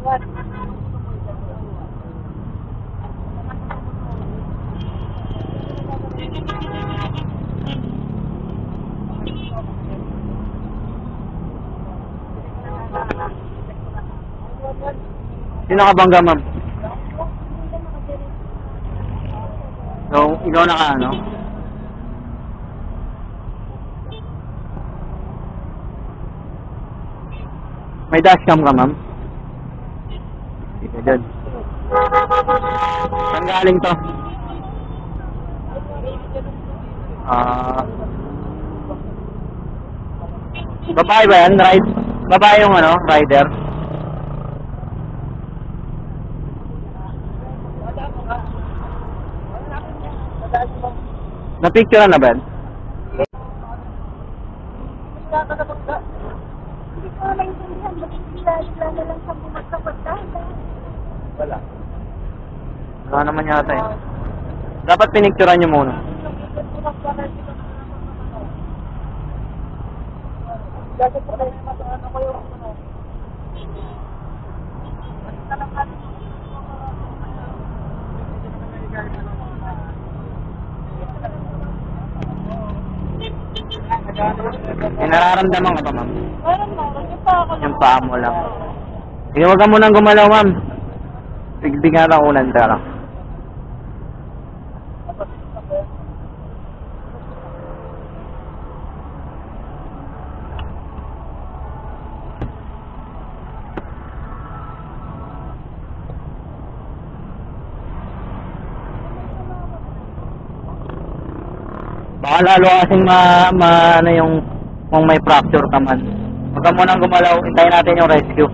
Sino nakabangga, ma'am? So, ikaw naka ano? May dashcam ka, ma'am? Sige, dyan. Saan galing to? Babae ba yan? Babae yung ano, rider? Na-picture na ba yan? Wala. Wala naman yata eh. Dapat pinicturean nyo muna. May nararamdaman ka pa, ma'am? Yung paa mo lang. Sige, huwag ka munang gumalaw, ma'am. Bigbigan lang unan ka lang. Baka lalo kasing ano yung kung may fracture ka man. Huwag ka munang gumalaw, hintayin natin yung rescue.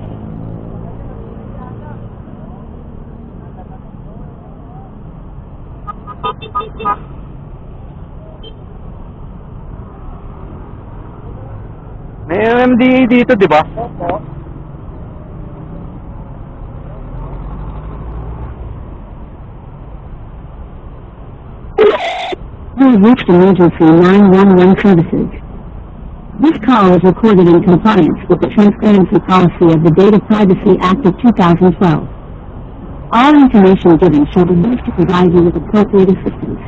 May MMDA dito, di ba? Opo. You have reached emergency 911 services. This call is recorded in compliance with the transparency policy of the Data Privacy Act of 2012. All information given shall be used to provide you with appropriate assistance.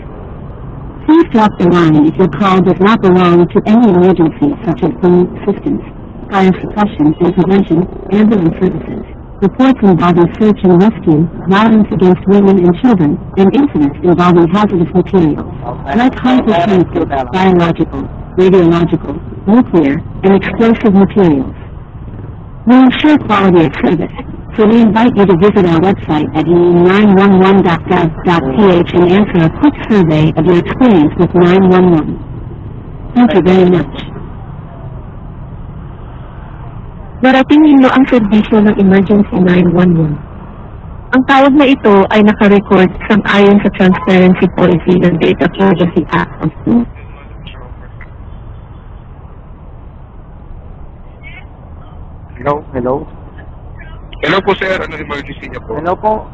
Please drop the line if your call does not belong to any emergency such as police assistance, fire suppression and prevention, ambulance services, reports involving search and rescue, violence against women and children, and incidents involving hazardous materials, like harmful chemicals, biological, radiological, nuclear, and explosive materials. We ensure quality of service, so we invite you to visit our website at e911.gov.ph and answer a quick survey of your experience with 911. Thank you very much. Darating ninyo ang serbisyo ng Emergency 911. Ang tawag na ito ay naka-record sang-ayon sa Transparency Policy ng Data Privacy Act of 2012. Hello? Hello po sir, ano emergency niyo po? Hello po,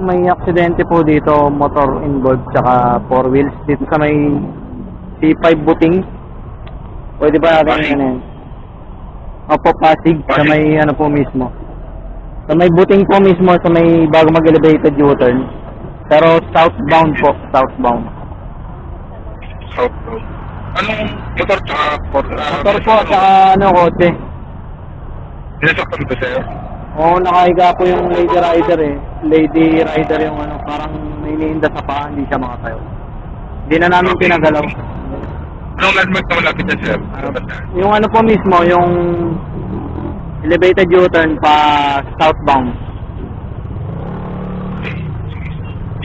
may aksidente po dito, motor involved, tsaka 4 wheels dito sa may C5 Buting. Pwede ba natin ano yan? Opo, Pasig, sa may ano po mismo. Sa may Buting po mismo, sa may bago mag-elevated U-turn. Pero southbound po, southbound. Southbound. Anong motor tsaka motor po, tsaka kotse. Sinasaktan ba sir? Oo, nakahiga po yung lady rider eh. Lady rider yung parang may iniinda sa paa, hindi siya makatayo. Hindi na namin pinagalaw. Anong landmark na malapit na sir? Yung po mismo, yung elevated U-turn pa southbound.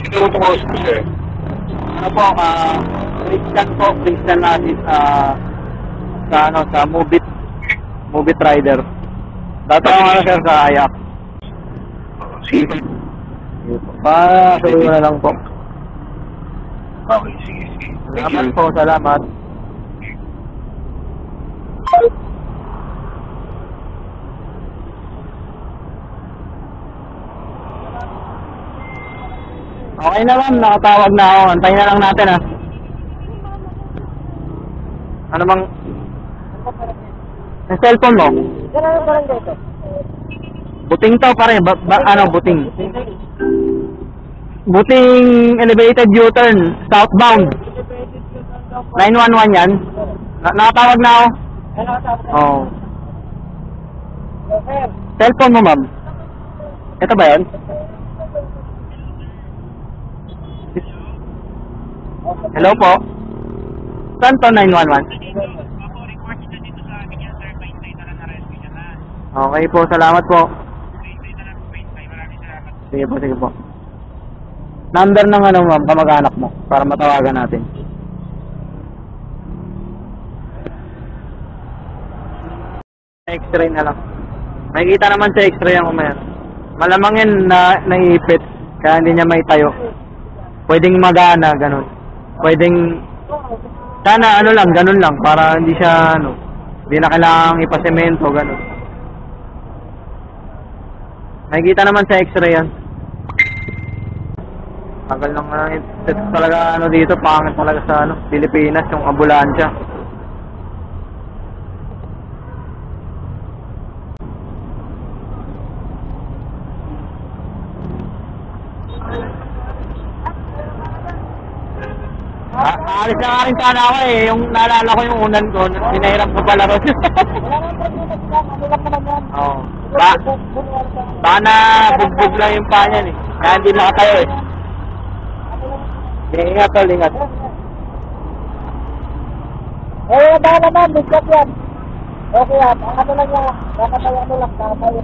Sino po po sir? Christian Asis sa Mubit Rider. Dati ako sir sa Ayak. Sige. Suruin na lang po. Okay, sige. Salamat po, salamat. Okay na ma'am, nakatawag na ako. Antayin na lang natin ha. Ano bang... Yung cellphone mo? Buting to pare, ano buting? Buting elevated U-turn, southbound. 911 yan. Nakatawag na ako. Oo. Cellphone mo, ma'am. Ito ba yan? Hello po. Saan to 911? Okay po, salamat po. Sige po, sige po. Number ng ano, ma'am, kamag-anak mo para matawagan natin. X-ray na lang. Makikita naman sa X-ray ang umaya. Malamang yan na naiipit kaya hindi niya may tayo. Pwedeng magana, ganun. Pwedeng sana ano lang, ganun lang para hindi siya ano, hindi na kailangang ipasemento, ganun. Nakikita naman sa X-ray yan. Tagal lang talaga ano dito, pangit talaga sa ano, Pilipinas, yung ambulansya. Aalis na nga rin sana ako eh, yung naalala ko yung unan ko, sinahirap ko pala ron. Oo. Baka na bugbog lang yung paa niyan eh, kaya hindi nakatayo eh. Ingat tol, ingat. Baka naman, bigat yan. Okay yan, ang ano lang yan, baka tayo ano lang, baka tayo